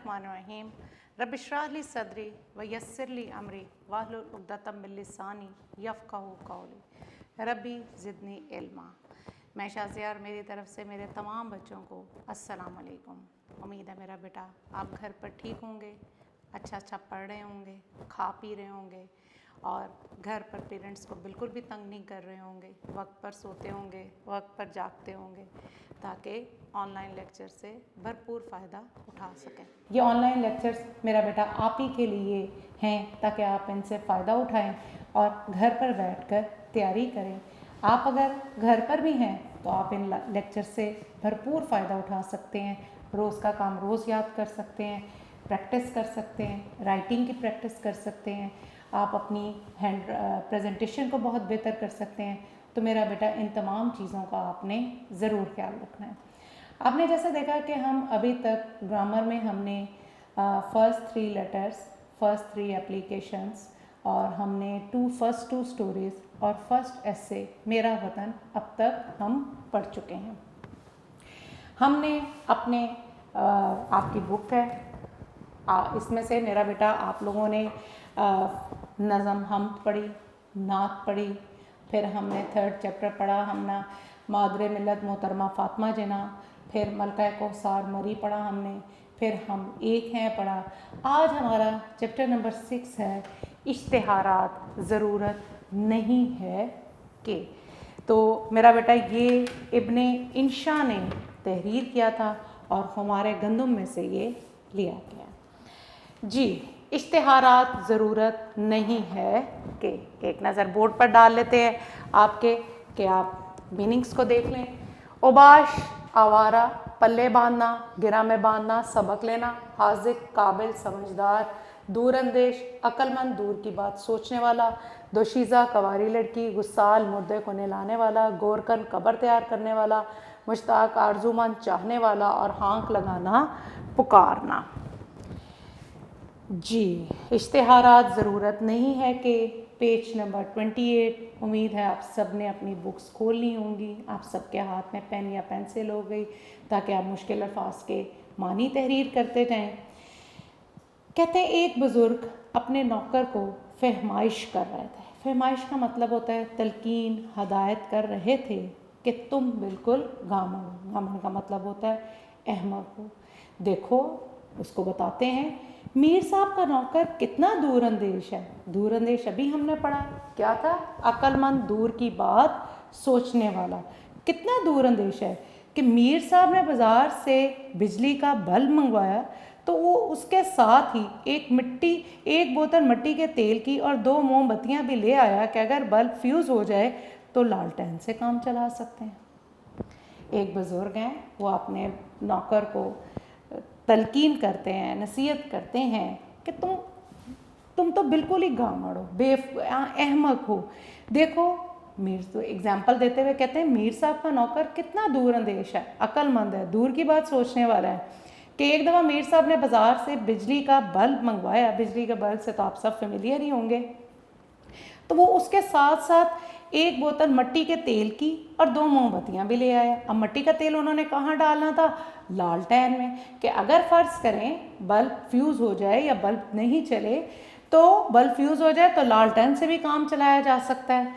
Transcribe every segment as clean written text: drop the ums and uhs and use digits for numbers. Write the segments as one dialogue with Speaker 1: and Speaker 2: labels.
Speaker 1: बिस्मिल्लाहिर्रहमानिर्रहीम रब्बि इश्रह ली सदरी व यस्सिर ली अमरी वाहलुल उक़दतम मिन लिसानी यफ़क़हू क़ौली रब्बी ज़िदनी इल्मा। मैं शाज़िया, मेरी तरफ से मेरे तमाम बच्चों को अस्सलाम वालेकुम। उम्मीद है मेरा बेटा आप घर पर ठीक होंगे, अच्छा पढ़ रहे होंगे, खा पी रहे होंगे और घर पर पेरेंट्स को बिल्कुल भी तंग नहीं कर रहे होंगे, वक्त पर सोते होंगे, वक्त पर जागते होंगे ताकि ऑनलाइन लेक्चर से भरपूर फ़ायदा उठा सकें। ये ऑनलाइन लेक्चर्स मेरा बेटा आप ही के लिए हैं ताकि आप इनसे फ़ायदा उठाएं और घर पर बैठकर तैयारी करें। आप अगर घर पर भी हैं तो आप इन लेक्चर से भरपूर फ़ायदा उठा सकते हैं। रोज़ का काम रोज़ याद कर सकते हैं, प्रैक्टिस कर सकते हैं, राइटिंग की प्रैक्टिस कर सकते हैं, आप अपनी हैंड प्रेजेंटेशन को बहुत बेहतर कर सकते हैं। तो मेरा बेटा इन तमाम चीज़ों का आपने ज़रूर ख्याल रखना है। आपने जैसे देखा कि हम अभी तक ग्रामर में हमने फर्स्ट 3 लेटर्स, फर्स्ट 3 एप्लीकेशंस और हमने फर्स्ट टू स्टोरीज़ और फर्स्ट एसे मेरा वतन अब तक हम पढ़ चुके हैं। हमने अपने आपकी बुक है, इसमें से मेरा बेटा आप लोगों ने नज़म हम पढ़ी, नात पढ़ी, फिर हमने 3rd चैप्टर पढ़ा, हमने मादरे मिलत मोहतरमा फ़ातिमा जिना, फिर मलका कौसार मरी पढ़ा हमने, फिर हम एक हैं पढ़ा। आज हमारा चैप्टर नंबर 6 है इश्तिहारात ज़रूरत नहीं है कि। तो मेरा बेटा ये इब्ने इंशा ने तहरीर किया था और हमारे गंदम में से ये लिया गया। जी, इश्तिहारात ज़रूरत नहीं है कि एक नज़र बोर्ड पर डाल लेते हैं आपके कि आप मीनिंग्स को देख लें। उबाश, आवारा, पल्ले बांधना, गिरा में बांधना, सबक लेना, हाजिक, काबिल, समझदार, दूर अंदेश, अक्लमंद, दूर की बात सोचने वाला, दोशीज़ा, कवारी लड़की, गुस्साल, मुर्दे को नहलाने वाला, गोरकन, कब्र तैयार करने वाला, मुश्ताक, आरज़ूमंद, चाहने वाला और हाँक लगाना, पुकारना। जी, इश्तिहारात ज़रूरत नहीं है कि पेज नंबर 28। उम्मीद है आप सब ने अपनी बुक्स खोल ली होंगी, आप सबके हाथ में पेन या पेंसिल हो गई ताकि आप मुश्किल अल्फाज के मानी तहरीर करते जाएं। कहते हैं एक बुज़ुर्ग अपने नौकर को फहमाइश कर रहे थे। फहमाइश का मतलब होता है तलकीन, हदायत कर रहे थे कि तुम बिल्कुल गामड़ हो। गामड़ का मतलब होता है अहमक हो। देखो, उसको बताते हैं मीर साहब का नौकर कितना दूर अंदेश है। दूर अंदेश अभी हमने पढ़ा, क्या था? अक्लमंद, दूर की बात सोचने वाला। कितना दूर अंदेश है कि मीर साहब ने बाज़ार से बिजली का बल्ब मंगवाया तो वो उसके साथ ही एक बोतल मिट्टी के तेल की और 2 मोमबत्तियाँ भी ले आया कि अगर बल्ब फ्यूज़ हो जाए तो लालटेन से काम चला सकते हैं। एक बुज़ुर्ग हैं, वो अपने नौकर को तलकीन करते हैं, नसीहत करते हैं कि तुम तो बिल्कुल ही गामड़ हो, अहमक हो। देखो, मीर एग्जाम्पल देते हुए कहते हैं मीर साहब का नौकर कितना दूर अंदेश है, अक्लमंद है, दूर की बात सोचने वाला है कि एक दफ़ा मीर साहब ने बाज़ार से बिजली का बल्ब मंगवाया। बिजली के बल्ब से तो आप सब फेमिलियर ही होंगे। तो वो उसके साथ साथ 1 बोतल मिट्टी के तेल की और 2 मोमबत्तियाँ भी ले आया। अब मिट्टी का तेल उन्होंने कहाँ डालना था? लालटेन में, कि अगर फ़र्ज़ करें बल्ब फ्यूज़ हो जाए या बल्ब नहीं चले तो बल्ब फ्यूज़ हो जाए तो लालटेन से भी काम चलाया जा सकता है।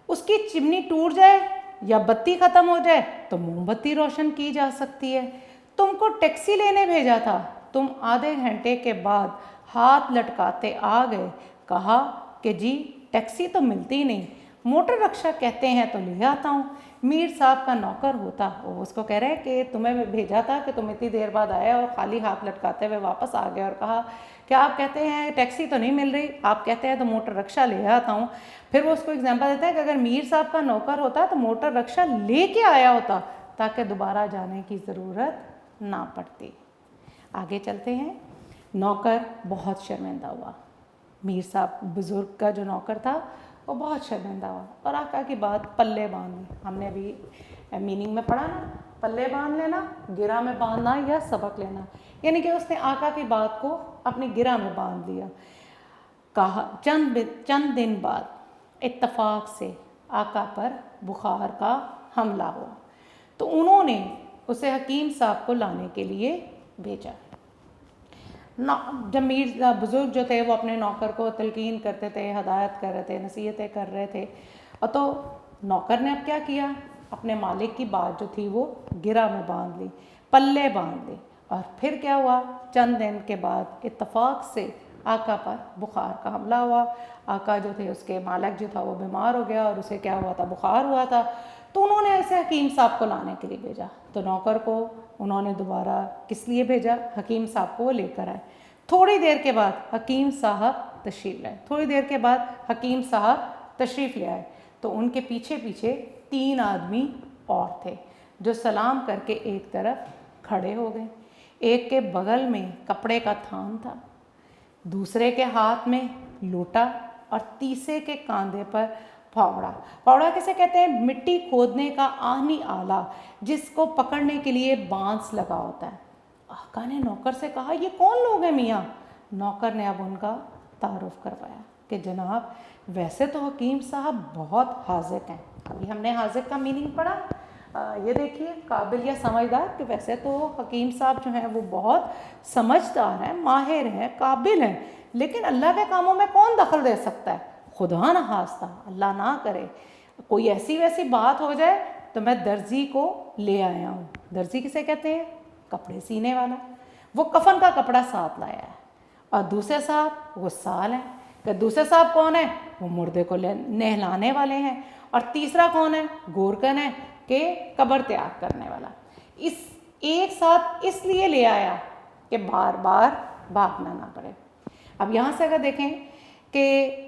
Speaker 1: उसकी चिमनी टूट जाए या बत्ती ख़त्म हो जाए तो मोमबत्ती रोशन की जा सकती है। तुमको टैक्सी लेने भेजा था, तुम आधे घंटे के बाद हाथ लटकाते आ गए, कहा कि जी टैक्सी तो मिलती नहीं, मोटर रिक्शा कहते हैं तो ले आता हूँ। मीर साहब का नौकर होता, वो उसको कह रहे हैं कि तुम्हें भेजा था कि तुम इतनी देर बाद आए और खाली हाथ लटकाते हुए वापस आ गए और कहा कि आप कहते हैं टैक्सी तो नहीं मिल रही, आप कहते हैं तो मोटर रिक्शा ले आता हूँ। फिर वो उसको एग्जाम्पल देता है कि अगर मीर साहब का नौकर होता तो मोटर रिक्शा ले के आया होता ताकि दोबारा जाने की ज़रूरत ना पड़ती। आगे चलते हैं। नौकर बहुत शर्मिंदा हुआ। मीर साहब बुज़ुर्ग का जो नौकर था वो बहुत शर्मिंदा हुआ और आका की बात पल्ले बांध ली। हमने अभी मीनिंग में पढ़ा ना, पल्ले बांध लेना, गिरा में बांधना या सबक लेना, यानी कि उसने आका की बात को अपनी गिरा में बांध लिया। कहा चंद दिन बाद इत्तफाक से आका पर बुखार का हमला हुआ तो उन्होंने उसे हकीम साहब को लाने के लिए भेजा। جب میر بزرگ جو تھے وہ اپنے نوکر کو تلقین کرتے تھے، ہدایت کر رہے تھے، نصیحتیں کر رہے تھے، اور تو نوکر نے اب کیا کیا، اپنے مالک کی بات جو تھی وہ گرہ میں باندھ لی، پلے باندھ لی، اور پھر کیا ہوا، چند دن کے بعد اتفاق سے آقا پر بخار کا حملہ ہوا۔ آقا جو تھے، اس کے مالک جو تھا وہ بیمار ہو گیا، اور اسے کیا ہوا تھا، بخار ہوا تھا۔ تو انہوں نے ایسے حکیم صاحب کو لانے کے لیے بھیجا، تو نوکر کو انہوں نے دوبارہ کس لیے بھیجا، حکیم صاحب کو وہ لے کر آئے۔ تھوڑی دیر کے بعد حکیم صاحب تشریف لائے، تھوڑی دیر کے بعد حکیم صاحب تشریف لے آئے، تو ان کے پیچھے پیچھے 3 آدمی اور تھے جو سلام کر کے ایک طرف کھڑے ہو گئے۔ ایک کے بغل میں کپڑے کا تھان تھا، دوسرے کے ہاتھ میں لوٹا، اور تیسرے کے کاندھے پر پھاوڑا۔ پھاوڑا کسے کہتے ہیں، مٹی کھودنے کا آہنی آلہ جس کو پکڑنے کے لیے بانس لگا ہوتا ہے۔ آقا نے نوکر سے کہا، یہ کون لوگ ہیں میاں؟ نوکر نے اب ان کا تعارف کروایا کہ جناب ویسے تو حکیم صاحب بہت حاذق ہیں۔ ابھی ہم نے حاذق کا میننگ پڑھا، یہ دیکھیے قابل یا سمجھدار، کہ ویسے تو حکیم صاحب جو ہیں وہ بہت سمجھدار ہیں، ماہر ہیں، قابل ہیں، لیکن اللہ کے کاموں میں کون دخل دے سکتا ہے؟ خدا نہ خواستہ، اللہ نہ کرے کوئی ایسی ویسی بات ہو جائے تو میں درزی کو لے آیا ہوں۔ درزی کسے کہتے ہیں؟ کپڑے سینے والا۔ وہ کفن کا کپڑا ساتھ لایا ہے، اور دوسرے صاحب غسال ہیں، کہ دوسرے صاحب کون ہیں؟ وہ مردے کو نہلانے والے ہیں، اور تیسرا کون ہے؟ گورکن ہے، کہ قبر تیار کرنے والا۔ اس ایک ساتھ اس لیے لے آیا کہ بار بار بھاگنا نہ پڑے۔ اب یہاں سے اگر دیکھیں کہ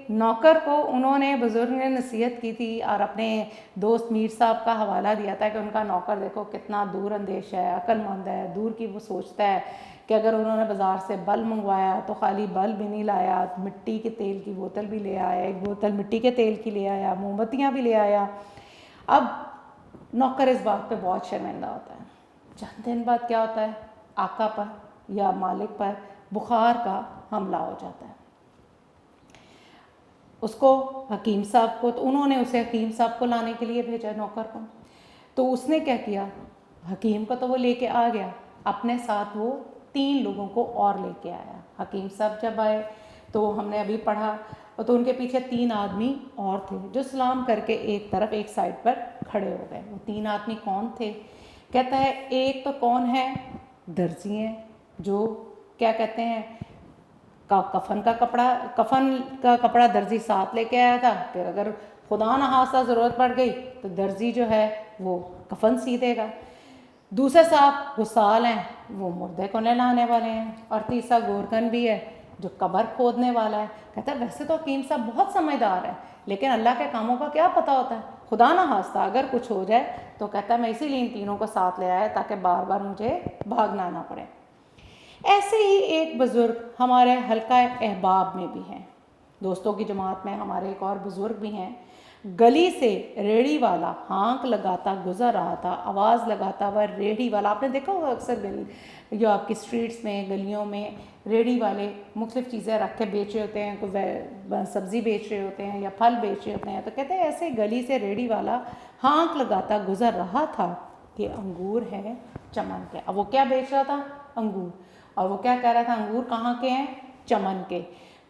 Speaker 1: نوکر کو انہوں نے، بزرگ نے نصیحت کی تھی، اور اپنے دوست میر صاحب کا حوالہ دیا تھا کہ ان کا نوکر دیکھو کتنا دور اندیش ہے، عقل مند ہے، دور کی وہ سوچتا ہے، کہ اگر انہوں نے بازار سے بلب منگوایا تو خالی بلب بھی نہیں لایا، مٹی کے تیل کی بوتل بھی لے آیا، ایک بوتل مٹی کے تیل کی لے آیا، موم بتیاں بھی لے آیا۔ اب نوکر اس بات پہ بہت شرمندہ ہوتا ہے۔ چند دن بعد کیا ہوتا ہے، آقا پر یا مالک پر بخار کا حملہ ہو جاتا ہے۔ اس کو حکیم صاحب کو، تو انہوں نے اسے حکیم صاحب کو لانے کے لیے بھیجا، نوکر کو۔ تو اس نے کیا کیا، حکیم کو تو وہ لے کے آ گیا، اپنے ساتھ وہ 3 لوگوں کو اور لے کے آیا۔ حکیم صاحب جب آئے تو ہم نے ابھی پڑھا، تو ان کے پیچھے 3 آدمی اور تھے جو سلام کر کے ایک طرف ایک سائڈ پر کھڑے ہو گئے۔ وہ 3 آدمی کون تھے؟ کہتا ہے ایک تو کون ہے، درزی ہیں، جو کیا کہتے ہیں، کفن کا کپڑا درزی ساتھ لے کے آیا تھا، پھر اگر خدا نہ خواستہ ضرورت پڑ گئی تو درزی جو ہے وہ کفن سی دے گا۔ دوسرے صاحب غسال ہیں، وہ مردے کو نہلانے والے ہیں، اور تیسرا گورکن بھی ہے جو قبر کھودنے والا ہے۔ کہتا ہے ویسے تو حکیم صاحب بہت سمجھدار ہے، لیکن اللہ کے کاموں کا کیا پتہ ہوتا ہے، خدا نہ خواستہ اگر کچھ ہو جائے تو کہتا ہے میں اسی لیے ان تینوں کو ساتھ لے آیا تاکہ بار بار مجھے بھاگنا نہ پڑے۔ ایسے ہی ایک بزرگ ہمارے حلقہ احباب میں بھی ہیں، دوستوں کی جماعت میں ہمارے ایک اور بزرگ بھی ہیں۔ گلی سے ریڑھی والا ہانک لگاتا گزر رہا تھا، آواز لگاتا ہوا ریڑھی والا، آپ نے دیکھا ہوگا اکثر جو آپ کی اسٹریٹس میں، گلیوں میں ریڑھی والے مختلف چیزیں رکھ کے بیچ رہے ہوتے ہیں، کوئی سبزی بیچ رہے ہوتے ہیں یا پھل بیچ رہے ہوتے ہیں، تو کہتے ہیں ایسے گلی سے ریڑھی والا ہانک لگاتا گزر رہا تھا کہ انگور ہے چمن کے۔ اب وہ کیا بیچ رہا تھا؟ انگور۔ اور وہ کیا کہہ رہا تھا، انگور کہاں کے ہیں؟ چمن کے۔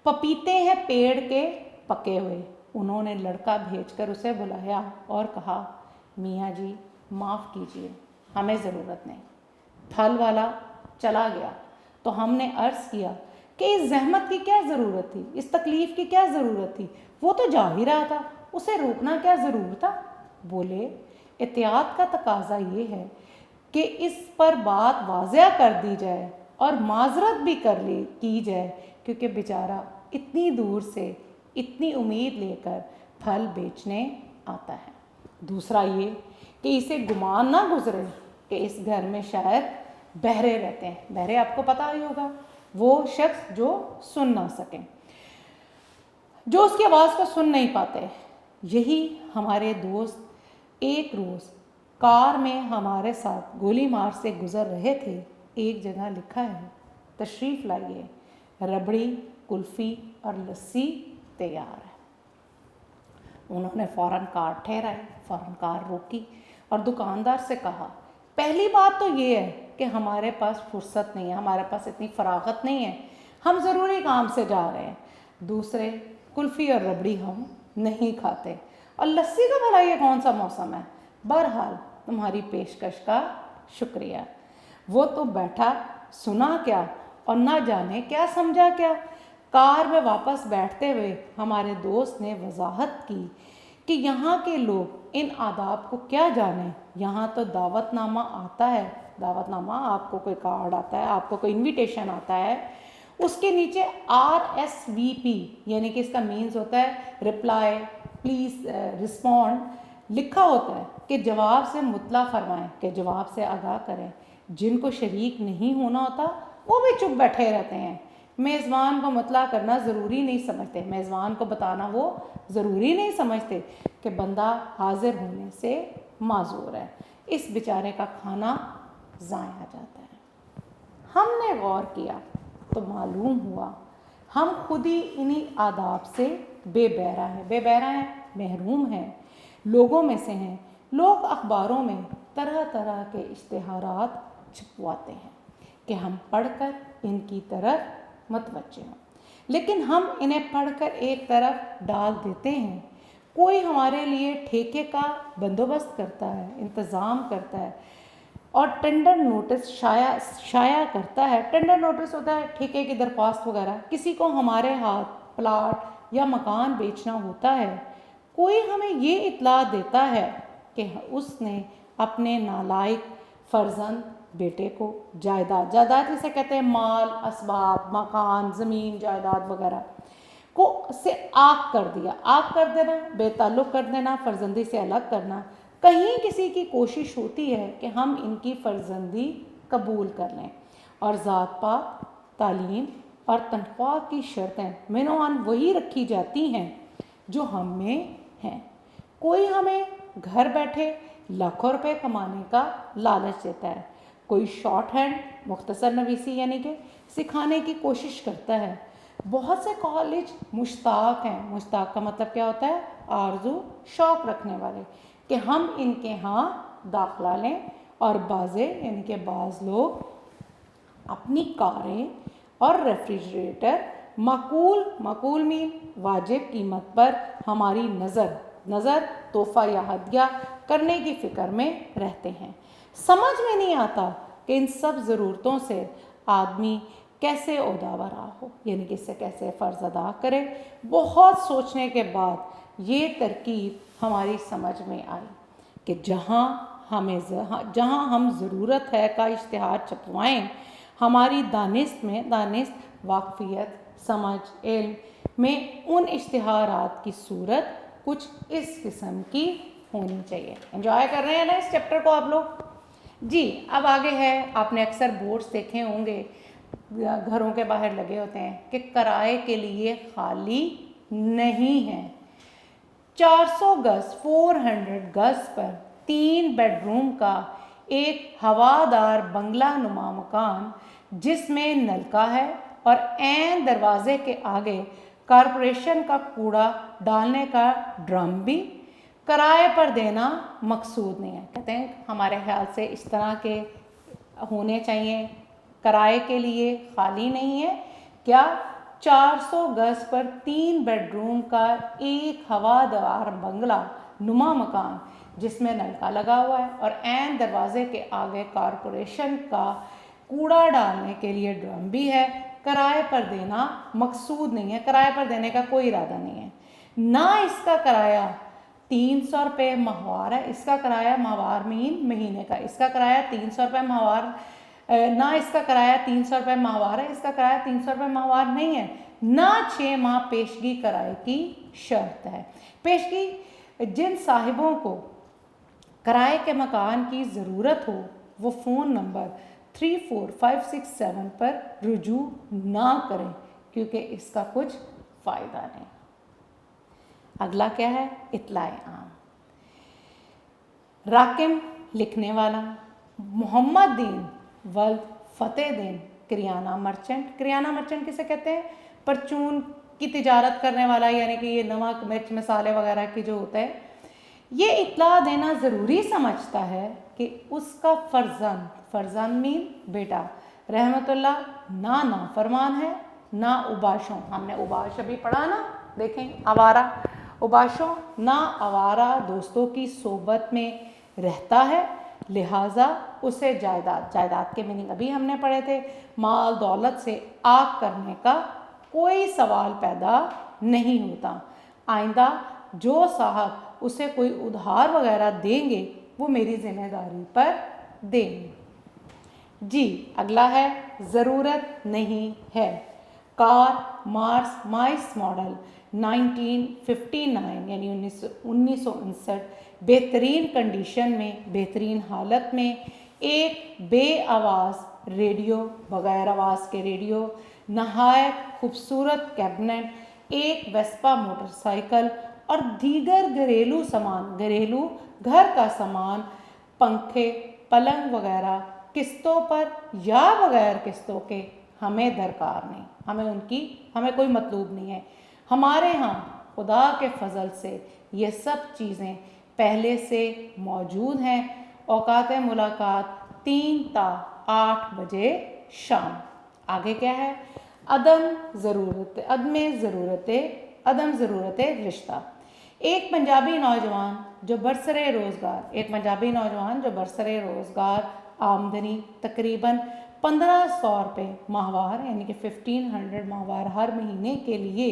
Speaker 1: پپیتے ہیں پیڑ کے پکے ہوئے۔ انہوں نے لڑکا بھیج کر اسے بلایا اور کہا میاں جی معاف کیجیے، ہمیں ضرورت نہیں۔ پھل والا چلا گیا تو ہم نے عرض کیا کہ اس زحمت کی کیا ضرورت تھی، اس تکلیف کی کیا ضرورت تھی، وہ تو جا ہی رہا تھا، اسے روکنا کیا ضرور تھا؟ بولے احتیاط کا تقاضا یہ ہے کہ اس پر بات واضح کر دی جائے اور معذرت بھی کی جائے، کیونکہ بیچارہ اتنی دور سے اتنی امید لے کر پھل بیچنے آتا ہے۔ دوسرا یہ کہ اسے گمان نہ گزرے کہ اس گھر میں شاید بہرے رہتے ہیں۔ بہرے آپ کو پتہ ہی ہوگا، وہ شخص جو سن نہ سکیں، جو اس کی آواز کو سن نہیں پاتے۔ یہی ہمارے دوست ایک روز کار میں ہمارے ساتھ گولی مار سے گزر رہے تھے۔ ایک جگہ لکھا ہے تشریف لائیے، ربڑی، کلفی اور لسی تیار ہے۔ انہوں نے فوراً کار ٹھہرائی، فوراً کار روکی اور دکاندار سے کہا پہلی بات تو یہ ہے کہ ہمارے پاس فرصت نہیں ہے, ہمارے پاس اتنی فراغت نہیں ہے, ہم ضروری کام سے جا رہے ہیں. دوسرے, کلفی اور ربڑی ہم نہیں کھاتے, اور لسی کا بھلا یہ کون سا موسم ہے. بہرحال تمہاری پیشکش کا شکریہ. وہ تو بیٹھا سنا کیا اور نہ جانے کیا سمجھا کیا. کار میں واپس بیٹھتے ہوئے ہمارے دوست نے وضاحت کی کہ یہاں کے لوگ ان آداب کو کیا جانیں. یہاں تو دعوت نامہ آتا ہے, دعوت نامہ, آپ کو کوئی کارڈ آتا ہے, آپ کو کوئی انویٹیشن آتا ہے, اس کے نیچے RSVP یعنی کہ اس کا مینز ہوتا ہے رپلائی پلیز رسپونڈ لکھا ہوتا ہے کہ جواب سے مطلع فرمائیں, کہ جواب سے آگاہ کریں. جن کو شریک نہیں ہونا ہوتا وہ بھی چپ بیٹھے رہتے ہیں. میزبان کو مطلع کرنا ضروری نہیں سمجھتے, میزبان کو بتانا وہ ضروری نہیں سمجھتے کہ بندہ حاضر ہونے سے معذور ہے. اس بیچارے کا کھانا ضائع جاتا ہے. ہم نے غور کیا تو معلوم ہوا ہم خود ہی انہی آداب سے بے بہرہ ہیں. بے بہرہ ہیں, محروم ہیں, لوگوں میں سے ہیں. لوگ اخباروں میں طرح طرح کے اشتہارات چھپواتے ہیں کہ ہم پڑھ کر ان کی طرف متوجہ ہوں, لیکن ہم انہیں پڑھ کر ایک طرف ڈال دیتے ہیں. کوئی ہمارے لیے ٹھیکے کا بندوبست کرتا ہے, انتظام کرتا ہے اور ٹینڈر نوٹس شائع کرتا ہے. ٹینڈر نوٹس ہوتا ہے ٹھیکے کی درخواست وغیرہ. کسی کو ہمارے ہاتھ پلاٹ یا مکان بیچنا ہوتا ہے, کوئی ہمیں یہ اطلاع دیتا ہے کہ اس نے اپنے نالائق فرزند بیٹے کو جائیداد جسے کہتے ہیں مال, اسباب, مکان, زمین, جائیداد وغیرہ کو سے آگ کر دیا. آگ کر دینا, بے تعلق کر دینا, فرزندی سے الگ کرنا. کہیں کسی کی کوشش ہوتی ہے کہ ہم ان کی فرزندی قبول کر لیں, اور ذات پات, تعلیم اور تنخواہ کی شرطیں منوان وہی رکھی جاتی ہیں جو ہم میں ہیں. کوئی ہمیں گھر بیٹھے لاکھوں روپے کمانے کا لالچ دیتا ہے. کوئی شارٹ ہینڈ, مختصر نویسی یعنی کہ سکھانے کی کوشش کرتا ہے. بہت سے کالج مشتاق ہیں. مشتاق کا مطلب کیا ہوتا ہے؟ آرزو, شوق رکھنے والے, کہ ہم ان کے ہاں داخلہ لیں. اور یعنی کہ بعض لوگ اپنی کاریں اور ریفریجریٹر معقول مین واجب قیمت پر ہماری نظر تحفہ یا ہدیہ کرنے کی فکر میں رہتے ہیں. سمجھ میں نہیں آتا کہ ان سب ضرورتوں سے آدمی کیسے عہدہ برا ہو, یعنی کہ اس سے کیسے فرض ادا کرے. بہت سوچنے کے بعد یہ ترکیب ہماری سمجھ میں آئی کہ جہاں ہم ضرورت ہے کا اشتہار چھپوائیں. ہماری دانست, واقفیت, سمجھ, علم میں ان اشتہارات کی صورت کچھ اس قسم کی ہونی چاہیے. انجوائے کر رہے ہیں نا اس چیپٹر کو آپ لوگ؟ جی, اب آگے ہے. آپ نے اکثر بورڈز دیکھے ہوں گے, گھروں کے باہر لگے ہوتے ہیں کہ کرائے کے لیے خالی نہیں ہے. 400 گز 400 گز پر 3 بیڈ روم کا ایک ہوادار بنگلہ نما مکان جس میں نلکا ہے اور عین دروازے کے آگے کارپوریشن کا کوڑا ڈالنے کا ڈرم بھی کرائے پر دینا مقصود نہیں ہے. کہتے ہیں ہمارے خیال سے اس طرح کے ہونے چاہیے. کرائے کے لیے خالی نہیں ہے. کیا 400 گز پر 3 بیڈ روم کا ایک ہوادار بنگلہ نما مکان جس میں نلکا لگا ہوا ہے اور عین دروازے کے آگے کارپوریشن کا کوڑا ڈالنے کے لیے ڈرم بھی ہے, کرائے پر دینا مقصود نہیں ہے. کرائے پر دینے کا کوئی ارادہ نہیں ہے. نہ اس کا کرایہ 300 روپے ماہوار ہے. اس کا کرایہ ماہوار مہینے کا, اس کا کرایہ 300 روپے ماہوار, نہ اس کا کرایہ 300 روپے ماہوار ہے. اس کا کرایہ 300 روپے ماہوار نہیں ہے. نہ 6 ماہ پیشگی کرائے کی شرط ہے. پیشگی جن صاحبوں کو کرائے کے مکان کی ضرورت ہو وہ فون نمبر 34567 پر رجوع نہ کریں کیونکہ اس کا کچھ فائدہ نہیں. اگلا کیا ہے؟ اطلاع عام. راکم لکھنے والا محمد دین ولد فتح دین کریانہ مرچنٹ. کریانہ مرچنٹ کسے کہتے ہیں؟ پرچون کی تجارت کرنے والا, یعنی کہ یہ نمک مرچ مسالے وغیرہ کی جو ہوتا ہے. یہ اطلاع دینا ضروری سمجھتا ہے کہ اس کا फरजंद मीन बेटा, रहमतुल्लाह ना नाफरमान है, ना उबाशों, हमने उबाश अभी पढ़ा ना, देखें आवारा, उबाशों ना आवारा दोस्तों की सोबत में रहता है, लिहाजा उसे जायदाद, जायदाद के मीनिंग अभी हमने पढ़े थे, माल दौलत से आग करने का कोई सवाल पैदा नहीं होता। आइंदा जो साहब उसे कोई उधार वगैरह देंगे वो मेरी जिम्मेदारी पर देंगे। जी अगला है ज़रूरत नहीं है। कार मार्स माइस मॉडल 1959 यानी 1959 बेहतरीन कंडीशन में, बेहतरीन हालत में, एक बे आवाज़ रेडियो, बग़ैर आवाज़ के रेडियो, नहायत खूबसूरत कैबिनेट, एक वेस्पा मोटरसाइकिल और दीगर घरेलू सामान, घरेलू घर का सामान, पंखे, पलंग वगैरह किस्तों पर या बग़ैर किस्तों के हमें दरकार नहीं, हमें कोई मतलब नहीं है। हमारे यहाँ खुदा के फजल से ये सब चीज़ें पहले से मौजूद हैं। औकात मुलाकात 3 ता 8 बजे शाम। आगे क्या है? अदम ज़रूरत रिश्ता। एक पंजाबी नौजवान जो बरसरे रोज़गार आमदनी तकरीबन 1500 रुपये माहवार यानी कि 1500 माहवार हर महीने के लिए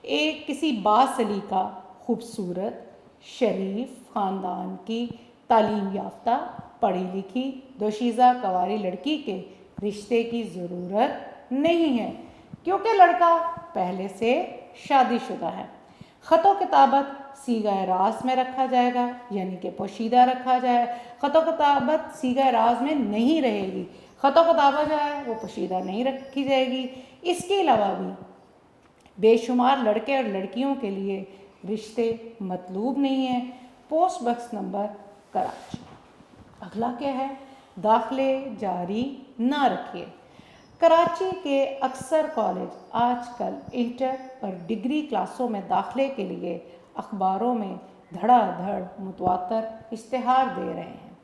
Speaker 1: एक किसी बासलीका, खूबसूरत, शरीफ ख़ानदान की तालीम याफ्ता, पढ़ी लिखी, दोशीज़ा कवारी लड़की के रिश्ते की ज़रूरत नहीं है, क्योंकि लड़का पहले से शादीशुदा है। ख़तो किताबत सीगा राज में रखा जाएगा यानी कि पोशीदा रखा जाए। ख़तो किताबत सीगा राज में नहीं रहेगी, ख़तो किताबत जो है वो पोशीदा नहीं रखी जाएगी। इसके अलावा भी बेशुमार लड़के और लड़कियों के लिए रिश्ते मतलूब नहीं है। Post box number Karachi. अगला क्या है? दाखिले जारी ना रखिए। कराची के अक्सर कॉलेज आजकल इंटर और डिग्री क्लासों में दाखिले के लिए अखबारों में धड़ाधड़ मुतवातर इश्तिहार दे रहे हैं।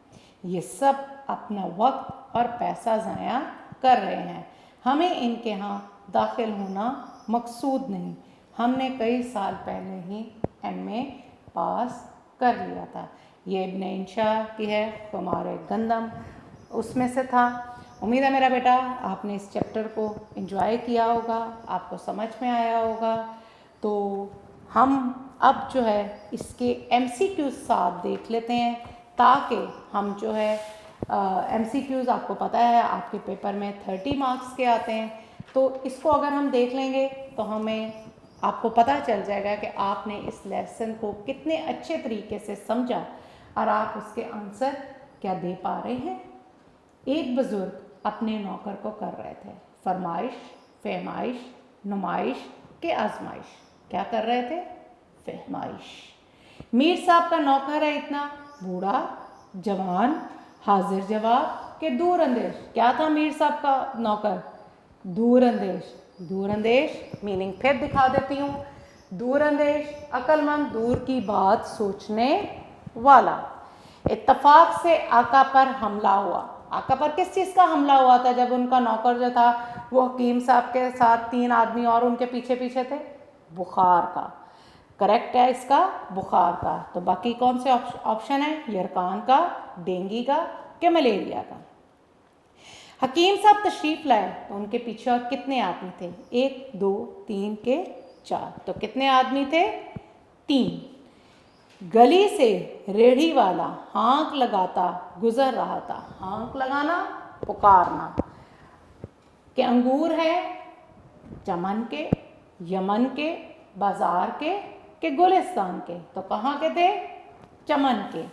Speaker 1: ये सब अपना वक्त और पैसा ज़ाया कर रहे हैं। हमें इनके यहाँ दाखिल होना मकसूद नहीं। हमने कई साल पहले ही MA पास कर लिया था। ये इब्न इंशा की है, हमारे गंदम उसमें से था। उम्मीद है मेरा बेटा आपने इस चैप्टर को एंजॉय किया होगा, आपको समझ में आया होगा। तो हम अब जो है इसके MCQs साथ देख लेते हैं, ताकि हम जो है MCQs आपको पता है आपके पेपर में 30 मार्क्स के आते हैं। तो इसको अगर हम देख लेंगे तो हमें आपको पता चल जाएगा कि आपने इस लेसन को कितने अच्छे तरीके से समझा और आप उसके आंसर क्या दे पा रहे हैं। एक बुज़ुर्ग अपने नौकर को कर रहे थे फरमाइश, फहमाइश, नुमाइश के आजमाइश। क्या कर रहे थे? फहमाइश। मीर साहब का नौकर है इतना बूढ़ा जवान, हाजिर जवाब के दूर अंदेश। क्या था मीर साहब का नौकर? दूर अंदेश। दूर अंदेश मीनिंग फिर दिखा देती हूँ। दूर अंदेश, अक्लमंद, दूर की बात सोचने वाला। इत्तफाक से आका पर हमला हुआ। आका पर किस चीज़ का हमला हुआ था? जब उनका नौकर जो था वो हकीम साहब के साथ 3 आदमी और उनके पीछे पीछे थे। बुखार का करेक्ट है इसका, बुखार का। तो बाकी कौन से ऑप्शन है? यरकान का, डेंगू का, कि मलेरिया का। हकीम साहब तशरीफ़ लाए तो उनके पीछे और कितने आदमी थे? 1 2 3 के 4। तो कितने आदमी थे? 3। गली से रेढ़ी वाला हाँक लगाता गुजर रहा था। हाँक लगाना, पुकारना। कि अंगूर है चमन के, यमन के, बाज़ार के गुलिस्तान के। तो कहाँ के थे? चमन के।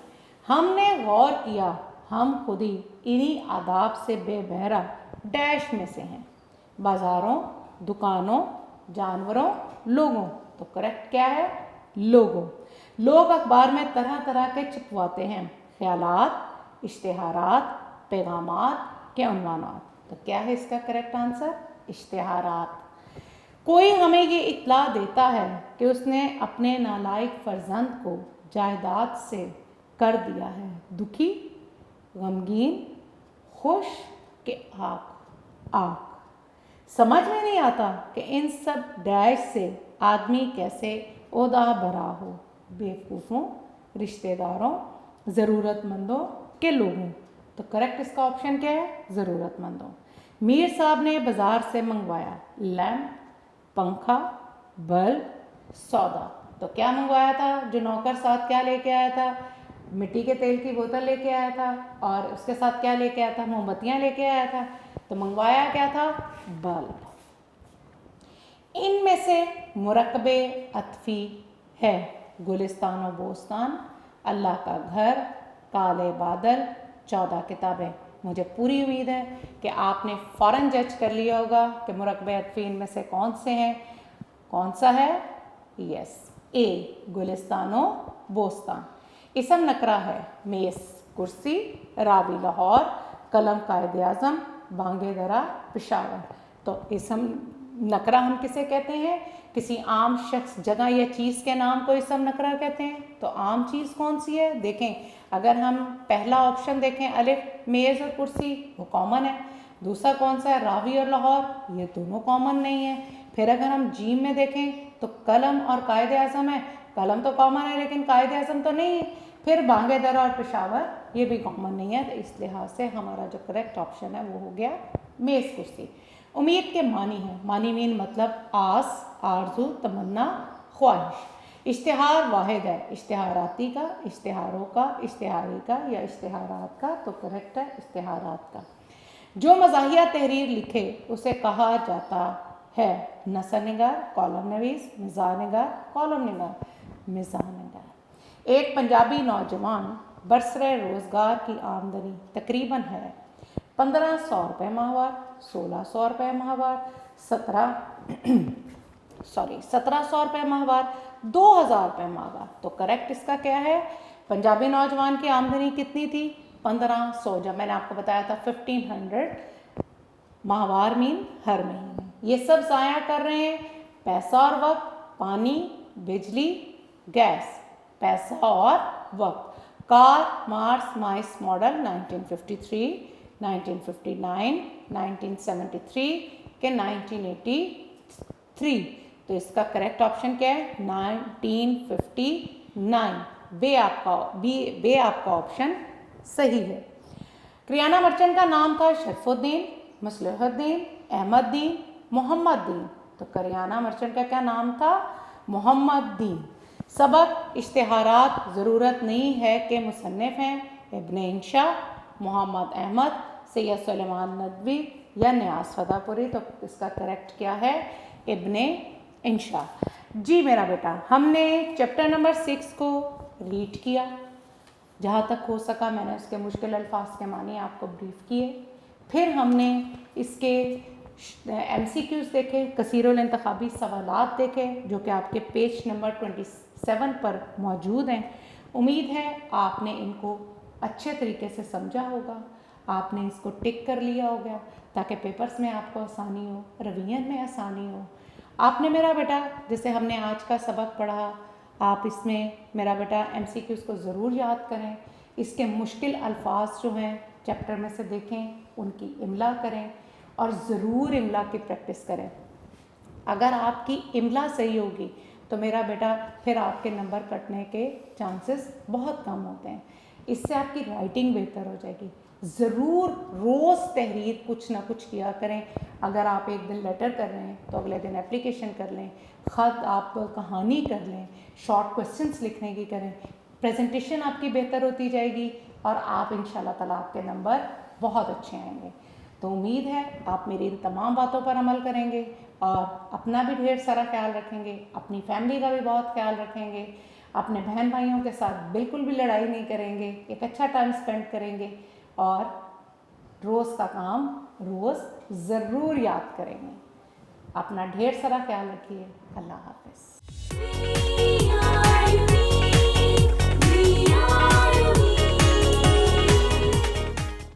Speaker 1: हमने गौर किया हम खुद ही इन्हीं आदाब से बेबहरा डैश में से हैं। बाज़ारों, दुकानों, जानवरों, लोगों। तो करेक्ट क्या है? लोगों। लोग अखबार में तरह तरह के छपवाते हैं, ख्यालात, इश्तिहारात, पैगामात के उन्वानात। तो क्या है इसका करेक्ट आंसर? इश्तिहारात। कोई हमें ये इत्तला देता है कि उसने अपने नालायक फर्जंद को जायदाद से कर दिया है दुखी, गमगीन, खुश कि आँख। समझ में नहीं आता कि इन सब डैश से आदमी कैसे ओहदा भरा हो, बेवकूफ़ों, रिश्तेदारों, ज़रूरतमंदों के लोगों। तो करेक्ट इसका ऑप्शन क्या है? ज़रूरतमंदों। मीर साहब ने बाज़ार से मंगवाया लैम्प, पंखा, बल्ब, सौदा। तो क्या मंगवाया था? जो नौकर साथ क्या लेके आया था? मिट्टी के तेल की बोतल लेके आया था, और उसके साथ क्या लेके आया था? मोमबत्तियाँ लेके आया था। तो मंगवाया क्या था? बल्ब। इनमें से मुरकबे अतफी है गुलिस्तान और बोस्तान, अल्लाह का घर, काले बादल, 14 किताबें। मुझे पूरी उम्मीद है कि आपने फ़ौरन जज कर लिया होगा कि मुरकबे अतफी इनमें से कौन से हैं। कौन सा है? यस, ए, गुलिस्तानो बोस्तान। इसम नकरा है मेस कुर्सी, रावी लाहौर, कलम कायद आज़म, बांगे दरा पेशावर। तो इसम नकरा हम किसे कहते हैं? किसी आम शख्स, जगह या चीज़ के नाम को इसम नकरा कहते हैं। तो आम चीज़ कौन सी है? देखें, अगर हम पहला ऑप्शन देखें अलिफ, मेज़ और कुर्सी, वो कॉमन है। दूसरा कौन सा है? रावी और लाहौर, ये दोनों कॉमन नहीं है। फिर अगर हम जीम में देखें तो कलम और कायद आज़म है। कलम तो कॉमन है लेकिन कायद आज़म तो नहीं है। फिर बांगे दरा और पेशावर, ये भी कॉमन नहीं है। तो इस लिहाज से हमारा जो करेक्ट ऑप्शन है वो हो गया मेज़ कुर्सी। उम्मीद के मानी है, मानी मीन मतलब आस, आरजू, तमन्ना, ख्वाहिश। इश्तिहार वाहिद है, इश्तिहाराती का, इश्तिहारों का, इश्तिहारी का या इश्तिहारात का। तो करेक्ट है इश्तिहारात का। जो मज़ाहिया तहरीर लिखे उसे कहा जाता है नसर निगार, कॉलम नवीस, मिज़ाह निगार, कॉलम निगार, मिज़ाह निगार। एक पंजाबी नौजवान बरसरे रोज़गार की आमदनी तकरीबन है 1500 रुपये माहवार, 1600 रुपये माहवार, 1700 रुपये माहवार, 2000 रुपये माहवार। तो करेक्ट इसका क्या है? पंजाबी नौजवान की आमदनी कितनी थी? 1500। जब मैंने आपको बताया था 1500 माहवार मीन हर महीने। ये सब ज़ाया कर रहे हैं पैसा और वक्त, पानी, बिजली, गैस, पैसा और वक्त। कार, मार्स, माइस मॉडल 1953, 1959, 1973 के 1983। तो इसका करेक्ट ऑप्शन क्या है? 1959। बे आपका ऑप्शन सही है। क्रियाना मर्चेंट का नाम था शरफुद्दीन, मसलहुद्दीन, अहमददीन, मोहम्मददीन। तो करियाना मर्चेंट का क्या नाम था? मोहम्मददीन। सबक इश्तिहारात ज़रूरत नहीं है कि मुसन्निफ़ हैं इब्ने इंशा, मोहम्मद अहमद, सैयद सुलेमान नदवी या न्यास फदापुरी। तो इसका करेक्ट क्या है? इब्ने इंशा। जी मेरा बेटा, हमने चैप्टर नंबर 6 को रीड किया, जहाँ तक हो सका मैंने उसके मुश्किल अल्फाज के मानी आपको ब्रीफ किए। फिर हमने इसके MCQs देखे, कसीरुल इंतखाबी सवालात देखे, जो कि आपके पेज नंबर 27 पर मौजूद हैं। उम्मीद है आपने इनको अच्छे तरीके से समझा होगा, आपने इसको टिक कर लिया होगा ताकि पेपर्स में आपको आसानी हो, रवियन में आसानी हो। आपने मेरा बेटा, जैसे हमने आज का सबक पढ़ा, आप इसमें मेरा बेटा MCQs को ज़रूर याद करें। इसके मुश्किल अल्फाज जो हैं चैप्टर में से देखें, उनकी इमला करें और ज़रूर इमला की प्रैक्टिस करें। अगर आपकी इमला सही होगी तो मेरा बेटा फिर आपके नंबर कटने के चांसेस बहुत कम होते हैं। इससे आपकी राइटिंग बेहतर हो जाएगी। ज़रूर रोज़ तहरीर कुछ ना कुछ किया करें। अगर आप एक दिन लेटर कर रहे हैं तो अगले दिन एप्लीकेशन कर लें, ख़त आप कहानी कर लें, शॉर्ट क्वेश्चंस लिखने की करें। प्रेजेंटेशन आपकी बेहतर होती जाएगी और आप इंशाल्लाह ताला आपके नंबर बहुत अच्छे आएंगे। तो उम्मीद है आप मेरी इन तमाम बातों पर अमल करेंगे और अपना भी ढेर सारा ख्याल रखेंगे, अपनी फैमिली का भी बहुत ख्याल रखेंगे, अपने बहन भाइयों के साथ बिल्कुल भी लड़ाई नहीं करेंगे, एक अच्छा टाइम स्पेंड करेंगे और रोज़ का काम रोज़ ज़रूर याद करेंगे। अपना ढेर सारा ख्याल रखिए। अल्लाह हाफ़िज़।